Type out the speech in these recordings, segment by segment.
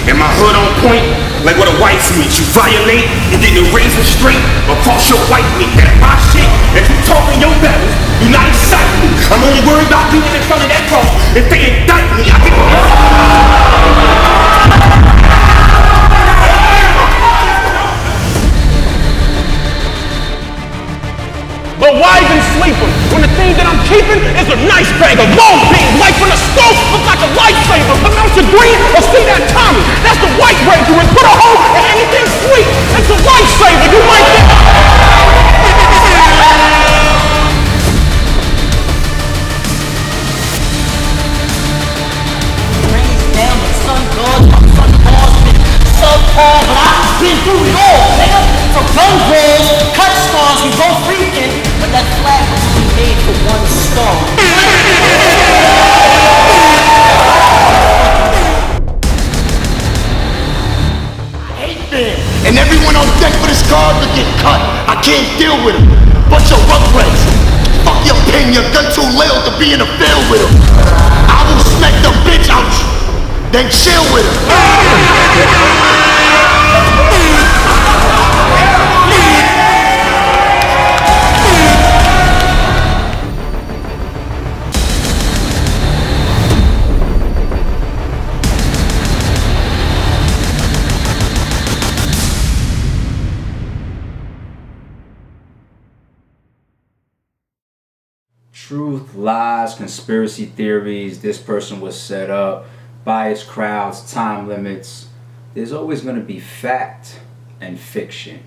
And my hood on point, like what a wife's meet. You violate, and then you raise it straight across your white meat. That's my shit. If you talking your battles, you not excite me. I'm only worried about being in front of that cross. If they indict me, I get But why even sleep them when the thing that I'm keeping is a nice bag of bone beans, like from the stove, look like a lightsaber. Pronounce it green or see that Tommy. That's the white ranger and put a hole in anything sweet. It's a lightsaber. You might think. Rains down, the sun goes, my sun bars been subpar, but I've been through it all, nigga. From gun rolls, cut scars, we both freaking. But that flag was only made for one star. I hate them. And everyone on deck for this card will get cut. I can't deal with them. Bunch of rugrats. Fuck your pin, your gun too little to be in the field with them. I will smack the bitch out you, then chill with him. Truth, lies, conspiracy theories, this person was set up, biased crowds, time limits. There's always going to be fact and fiction.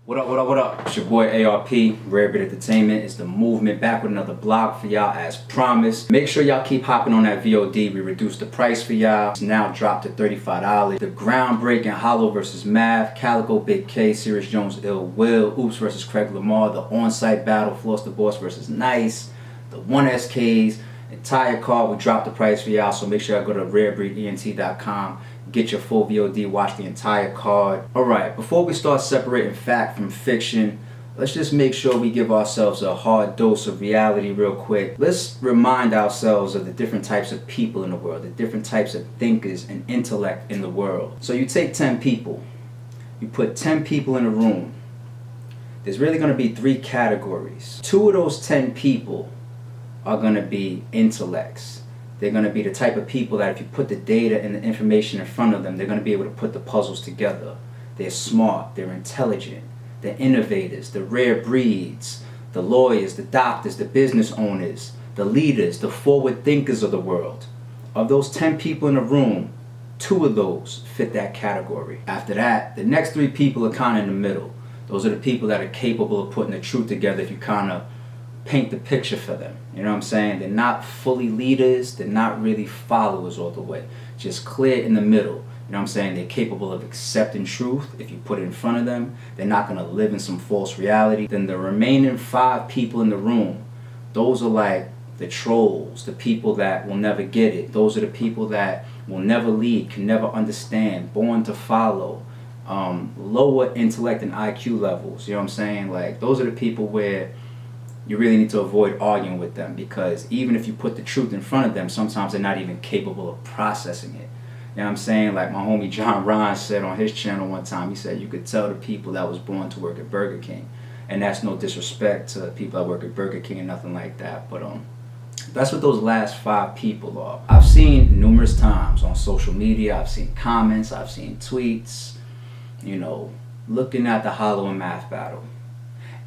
What up, what up, what up? It's your boy ARP, Rare Bit Entertainment. It's the movement, back with another blog for y'all as promised. Make sure y'all keep hopping on that VOD. We reduced the price for y'all. It's now dropped to $35. The groundbreaking Hollow vs. Math, Calico Big K, Sirius Jones Ill Will, Oops vs. Craig Lamar, the on-site battle, Floss the Boss vs. Nice, the 1SKs, entire card. We dropped the price for y'all, so make sure y'all go to rarebreedent.com. Get your full VOD, watch the entire card. Alright, before we start separating fact from fiction, let's just make sure we give ourselves a hard dose of reality real quick. Let's remind ourselves of the different types of people in the world, the different types of thinkers and intellect in the world. So you take 10 people, you put 10 people in a room. There's really going to be 3 categories. 2 of those 10 people are going to be intellects. They're going to be the type of people that if you put the data and the information in front of them, they're going to be able to put the puzzles together. They're smart, they're intelligent, they're innovators, the rare breeds, the lawyers, the doctors, the business owners, the leaders, the forward thinkers of the world. Of those 10 people in a room, 2 of those fit that category. After that, the next 3 people are kind of in the middle. Those are the people that are capable of putting the truth together if you kind of paint the picture for them. You know what I'm saying? They're not fully leaders, they're not really followers all the way. Just clear in the middle. You know what I'm saying? They're capable of accepting truth if you put it in front of them. They're not going to live in some false reality. Then the remaining 5 people in the room, those are like the trolls, the people that will never get it. Those are the people that will never lead, can never understand, born to follow, lower intellect and IQ levels. You know what I'm saying? Like, those are the people where you really need to avoid arguing with them, because even if you put the truth in front of them, sometimes they're not even capable of processing it. You know what I'm saying? Like my homie John Ryan said on his channel one time, he said you could tell the people that was born to work at Burger King. And that's no disrespect to people that work at Burger King and nothing like that. But that's what those last 5 people are. I've seen numerous times on social media, I've seen comments, I've seen tweets, you know, looking at the Hollow and Math battle.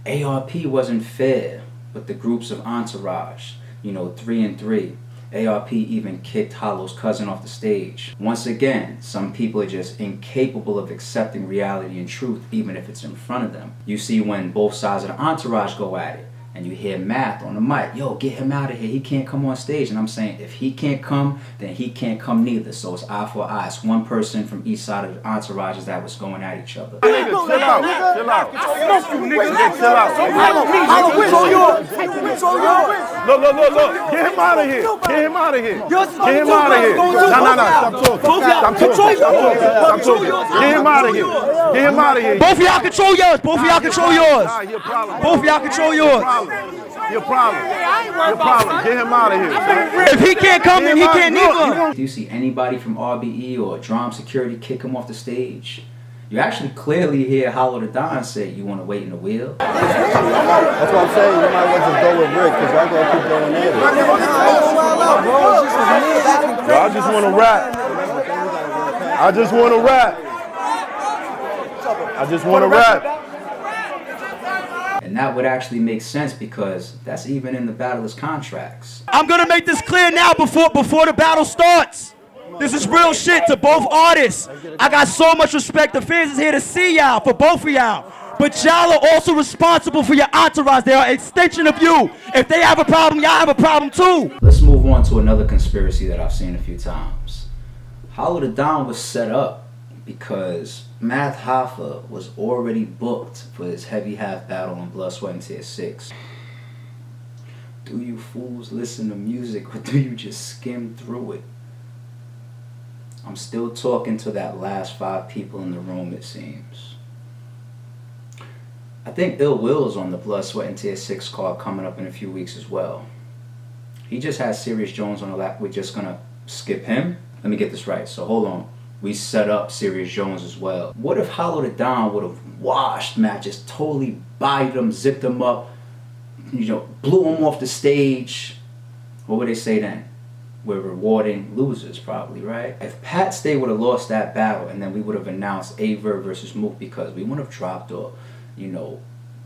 ARP wasn't fair with the groups of entourage, you know, 3 and 3. ARP even kicked Hollow's cousin off the stage. Once again, some people are just incapable of accepting reality and truth, even if it's in front of them. You see when both sides of the entourage go at it, and you hear Math on the mic, yo, get him out of here, he can't come on stage. And I'm saying, if he can't come, then he can't come neither. So it's eye for eye. It's one person from each side of the entourages that was going at each other. Nigga, chill out, chill out. Smoke you, nigga. Chill out. Look. Get him out of here. Get him out of here. Get him out of here. No. Stop Stop talking. Get him out of here. Get him out of here. Both of y'all control yours. Both of y'all control yours. Nah, he a problem. Both of y'all control yours. He a problem. He a problem. Get him out of here. If he can't come, then he can't neither. Do you see anybody from RBE or Drum Security kick him off the stage? You actually clearly hear Hollow the Don say, you want to wait in the wheel? That's what I'm saying. You might as well just go with Rick, because y'all gonna keep going at it. Yo, I just want to rap. I just want to rap. I just want to rap. And that would actually make sense because that's even in the battlers' contracts. I'm gonna make this clear now before the battle starts. This is real shit to both artists. I got so much respect. The fans is here to see y'all, for both of y'all. But y'all are also responsible for your entourage. They are an extension of you. If they have a problem, y'all have a problem too. Let's move on to another conspiracy that I've seen a few times. Hollow the Don was set up because Math Hoffa was already booked for his heavy half battle on Blood, Sweat, and Tears 6. Do you fools listen to music or do you just skim through it? I'm still talking to that last 5 people in the room, it seems. I think Ill Will's on the Blood, Sweat, and Tears 6 card coming up in a few weeks as well. He just has Serious Jones on the lap. We're just gonna skip him? Let me get this right. So hold on. We set up Serious Jones as well. What if Hollow the Don would have washed Matt, just totally bodied him, zipped him up, blew him off the stage? What would they say then? We're rewarding losers, probably, right? If Pat Stay would have lost that battle and then we would have announced Averb versus Mook because we wouldn't have dropped or,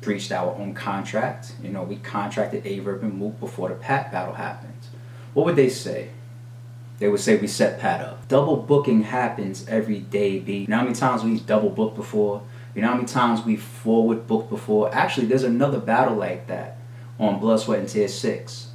breached our own contract. We contracted Averb and Mook before the Pat battle happened. What would they say? They would say we set Pat up. Double booking happens every day, B. You know how many times we double booked before? You know how many times we forward booked before? Actually, there's another battle like that on Blood, Sweat, and Tears 6.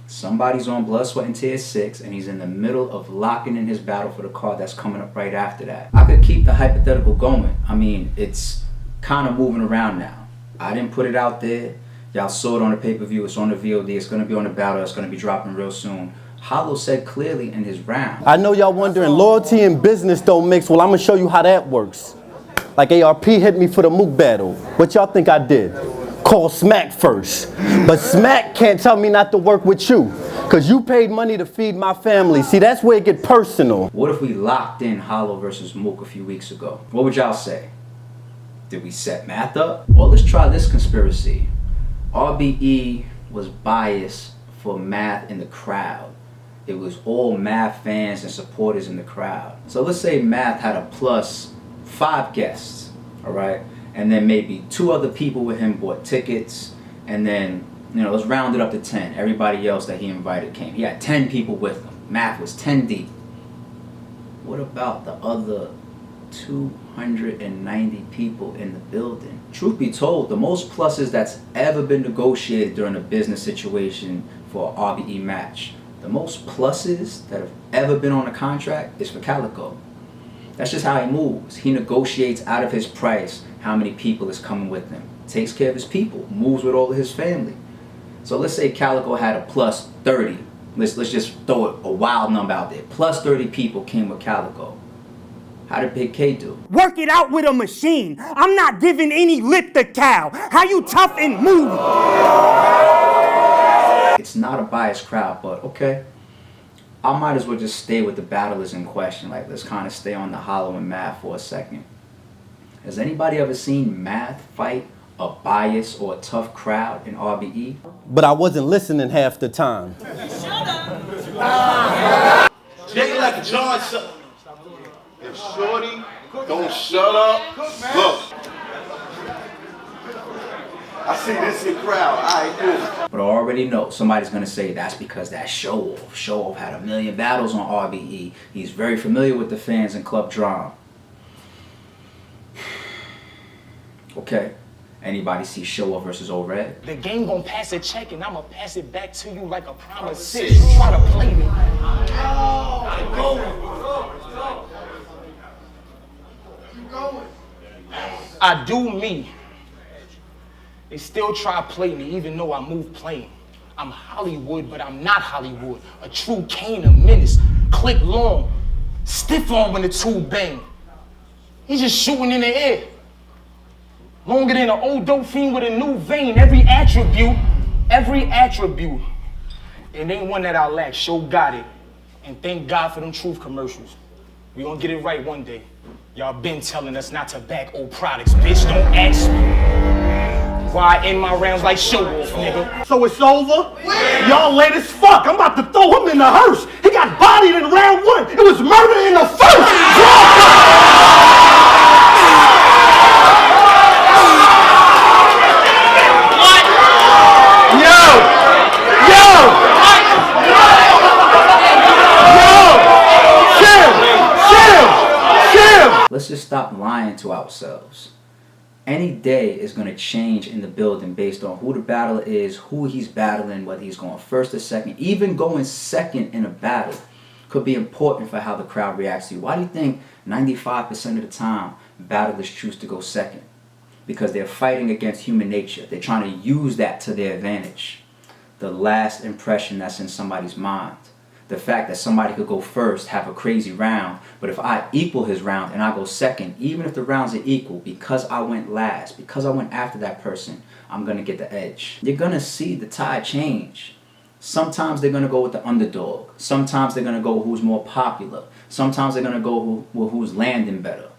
Somebody's on Blood, Sweat, and Tears 6, and he's in the middle of locking in his battle for the card that's coming up right after that. I could keep the hypothetical going. I mean, it's kind of moving around now. I didn't put it out there. Y'all saw it on the pay-per-view. It's on the VOD. It's going to be on the battle. It's going to be dropping real soon. Hollow said clearly in his round. I know y'all wondering, loyalty and business don't mix. Well, I'm going to show you how that works. Like ARP hit me for the Mook battle. What y'all think I did? Call Smack first. But Smack can't tell me not to work with you. Because you paid money to feed my family. See, that's where it get personal. What if we locked in Hollow versus Mook a few weeks ago? What would y'all say? Did we set Math up? Well, let's try this conspiracy. RBE was biased for Math in the crowd. It was all Math fans and supporters in the crowd. So let's say Math had a plus 5 guests, all right? And then maybe 2 other people with him bought tickets, and then, let's round it up to 10. Everybody else that he invited came. He had 10 people with him. Math was 10 deep. What about the other 290 people in the building? Truth be told, the most pluses that's ever been negotiated during a business situation for an RBE match, the most pluses that have ever been on a contract is for Calico. That's just how he moves. He negotiates out of his price how many people is coming with him. Takes care of his people, moves with all of his family. So let's say Calico had a plus 30. Let's just throw a wild number out there. Plus 30 people came with Calico. How did Big K do? Work it out with a machine. I'm not giving any lip to cow. How you tough and moving? It's not a biased crowd, but okay. I might as well just stay with the battlers in question. Like, let's kind of stay on the Hollow and Math for a second. Has anybody ever seen Math fight a biased or a tough crowd in RBE? But I wasn't listening half the time. Shut up! Nigga like John shut. If Shorty don't shut up, look. I see this in crowd. Alright, cool. But I already know somebody's gonna say that's because that Show Off. Show Off had 1 million battles on RBE. He's very familiar with the fans and Club Drum. Okay. Anybody see Show Off versus O-Red? The game gon' pass a check and I'ma pass it back to you like a promise. You try to play me. I do me. They still try to play me even though I move plain. I'm Hollywood, but I'm not Hollywood. A true Kane, a menace. Click long. Stiff arm when the two bang. He's just shooting in the air. Longer than an old dope fiend with a new vein. Every attribute. It ain't one that I lack. Show got it. And thank God for them truth commercials. We gonna get it right one day. Y'all been telling us not to back old products, bitch. Don't ask me. Why I end my rounds like show off, nigga. So it's over? Y'all late as fuck. I'm about to throw him in the hearse. He got bodied in round 1. It was murder in the first. Let's just stop lying to ourselves. Any day is going to change in the building based on who the battler is, who he's battling, whether he's going first or second. Even going second in a battle could be important for how the crowd reacts to you. Why do you think 95% of the time battlers choose to go second? Because they're fighting against human nature. They're trying to use that to their advantage. The last impression that's in somebody's mind. The fact that somebody could go first, have a crazy round, but if I equal his round and I go second, even if the rounds are equal, because I went last, because I went after that person, I'm going to get the edge. You're going to see the tide change. Sometimes they're going to go with the underdog. Sometimes they're going to go who's more popular. Sometimes they're going to go who's landing better.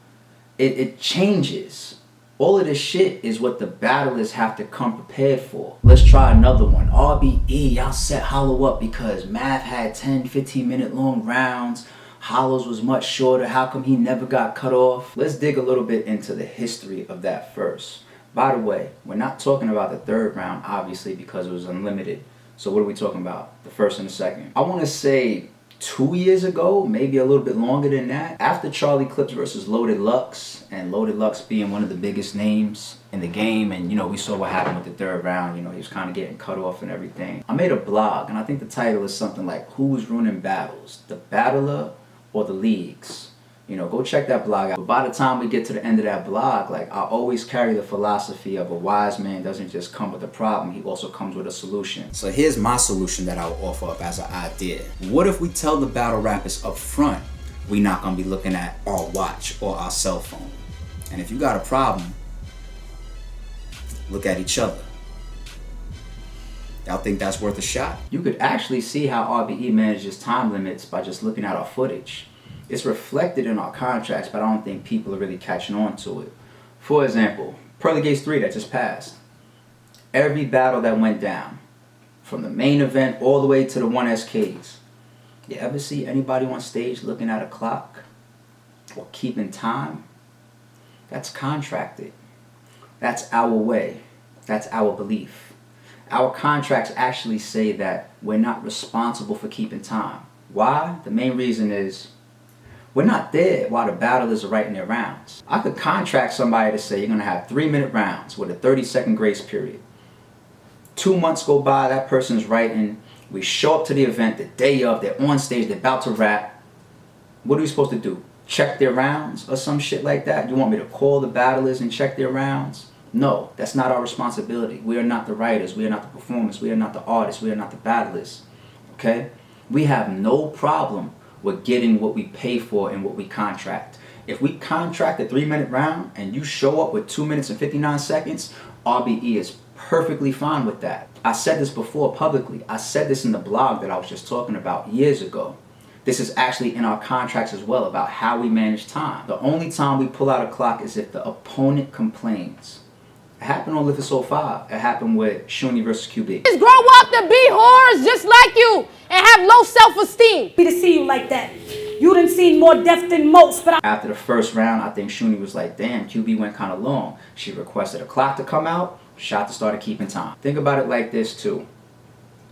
It changes. All of this shit is what the battlers have to come prepared for. Let's try another one. RBE, y'all set Hollow up because Math had 10, 15 minute long rounds. Hollow's was much shorter. How come he never got cut off? Let's dig a little bit into the history of that first. By the way, we're not talking about the third round, obviously, because it was unlimited. So what are we talking about? The first and the second. I want to say 2 years ago, maybe a little bit longer than that, after Charlie Clips versus Loaded Lux, and Loaded Lux being one of the biggest names in the game, and you know, we saw what happened with the third round, you know, he was kind of getting cut off and everything. I made a blog, and I think the title is something like, Who's Ruining Battles? The Battler or the Leagues? You know, go check that blog out. But by the time we get to the end of that blog, like, I always carry the philosophy of a wise man doesn't just come with a problem, he also comes with a solution. So here's my solution that I will offer up as an idea. What if we tell the battle rappers up front, we're not gonna be looking at our watch or our cell phone? And if you got a problem, look at each other. Y'all think that's worth a shot? You could actually see how RBE manages time limits by just looking at our footage. It's reflected in our contracts, but I don't think people are really catching on to it. For example, Pearly Gates 3 that just passed. Every battle that went down, from the main event all the way to the 1SKs. You ever see anybody on stage looking at a clock or keeping time? That's contracted. That's our way. That's our belief. Our contracts actually say that we're not responsible for keeping time. Why? The main reason is we're not there while the battlers are writing their rounds. I could contract somebody to say you're going to have 3-minute rounds with a 30-second grace period. 2 months go by, that person's writing. We show up to the event the day of, they're on stage, they're about to rap. What are we supposed to do? Check their rounds or some shit like that? You want me to call the battlers and check their rounds? No, that's not our responsibility. We are not the writers, we are not the performers, we are not the artists, we are not the battlers. Okay? We have no problem with getting what we pay for and what we contract. If we contract a 3-minute round and you show up with 2 minutes and 59 seconds, RBE is perfectly fine with that. I said this before publicly. I said this in the blog that I was just talking about years ago. This is actually in our contracts as well about how we manage time. The only time we pull out a clock is if the opponent complains. It happened on Live 05. It happened with Shuni versus QB. Just grow up to be whores just like you and have low self-esteem. To see you like that. You done seen more death than most, but After the first round, I think Shuni was like, damn, QB went kind of long. She requested a clock to come out. Shot to started keeping time. Think about it like this too.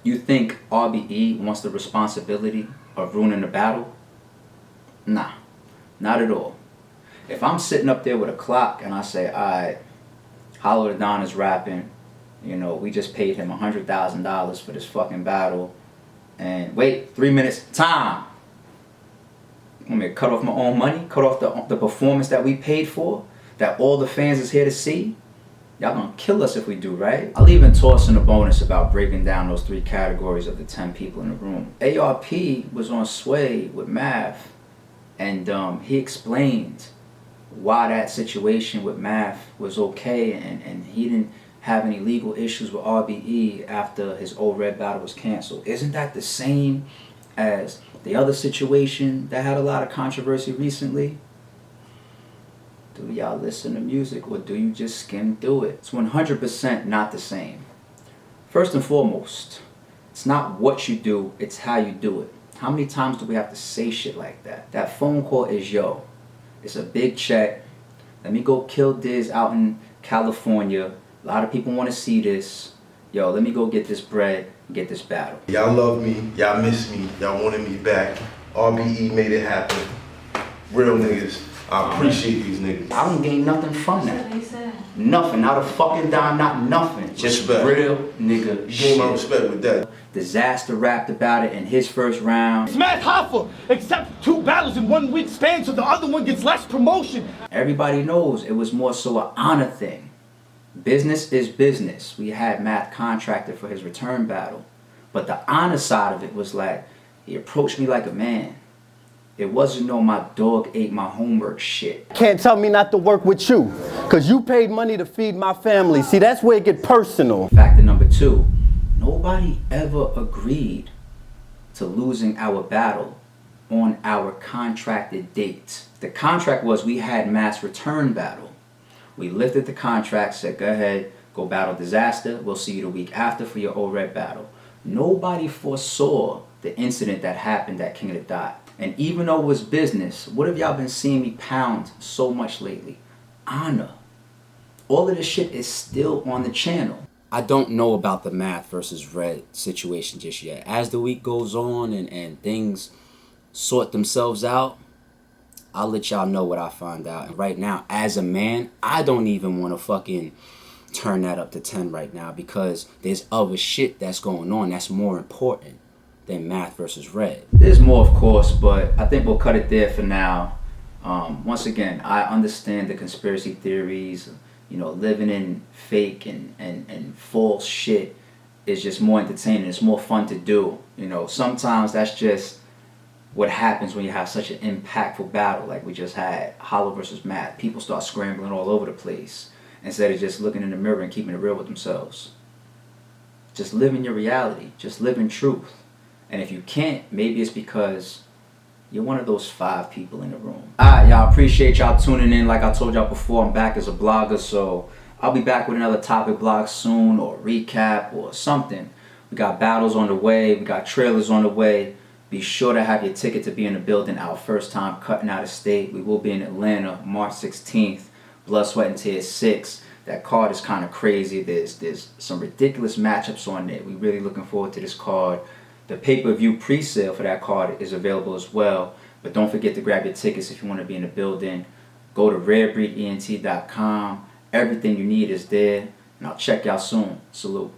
You think RBE wants the responsibility of ruining the battle? Nah, not at all. If I'm sitting up there with a clock and I say, alright, Hollow the Don is rapping, you know, we just paid him $100,000 for this fucking battle, and wait, 3 minutes, time. Want me to cut off my own money? Cut off the performance that we paid for? That all the fans is here to see? Y'all gonna kill us if we do, right? I'll even toss in a bonus about breaking down those 3 categories of the 10 people in the room. ARP was on Sway with Math, And he explained why that situation with Math was okay, and he didn't have any legal issues with RBE after his old Red battle was canceled. Isn't that the same as the other situation that had a lot of controversy recently? Do y'all listen to music, or do you just skim through it? It's 100% not the same. First and foremost, it's not what you do, it's how you do it. How many times do we have to say shit like that? That phone call is, yo, it's a big check. Let me go kill Diz out in California. A lot of people want to see this. Yo, let me go get this bread and get this battle. Y'all love me, y'all miss me, y'all wanted me back. RBE made it happen. Real niggas. I appreciate these niggas. I don't gain nothing from that. Nothing, not a fucking dime, not nothing. Just respect. Real nigga You shit. gain my respect with that. Disaster rapped about it in his first round. Smash Hoffa, except 2 battles in 1 week span, so the other one gets less promotion. Everybody knows it was more so an honor thing. Business is business. We had Math contracted for his return battle. But the honor side of it was like, he approached me like a man. It wasn't no my dog ate my homework shit. Can't tell me not to work with you, cause you paid money to feed my family. See, that's where it get personal. Factor number 2, nobody ever agreed to losing our battle on our contracted date. The contract was we had Mass return battle. We lifted the contract, said go ahead, go battle Disaster. We'll see you the week after for your old Red battle. Nobody foresaw the incident that happened at King of the Dot. And even though it was business, what have y'all been seeing me pound so much lately? Honor. All of this shit is still on the channel. I don't know about the Math versus Red situation just yet. As the week goes on and things sort themselves out, I'll let y'all know what I find out. And right now, as a man, I don't even want to fucking turn that up to 10 right now, because there's other shit that's going on that's more important than Math versus Red. There's more, of course, but I think we'll cut it there for now. Once again, I understand the conspiracy theories. You know, living in fake and false shit is just more entertaining. It's more fun to do. You know, sometimes that's just what happens when you have such an impactful battle like we just had, Hollow versus Math. People start scrambling all over the place instead of just looking in the mirror and keeping it real with themselves. Just live in your reality. Just live in truth. And if you can't, maybe it's because you're one of those 5 people in the room. Alright, y'all, appreciate y'all tuning in. Like I told y'all before, I'm back as a blogger, so I'll be back with another topic blog soon, or recap, or something. We got battles on the way, we got trailers on the way. Be sure to have your ticket to be in the building. Our first time cutting out of state. We will be in Atlanta, March 16th. Blood, Sweat, and Tears 6. That card is kind of crazy. There's some ridiculous matchups on there. We're really looking forward to this card. The pay-per-view pre-sale for that card is available as well. But don't forget to grab your tickets if you want to be in the building. Go to rarebreedent.com. Everything you need is there. And I'll check y'all soon. Salute.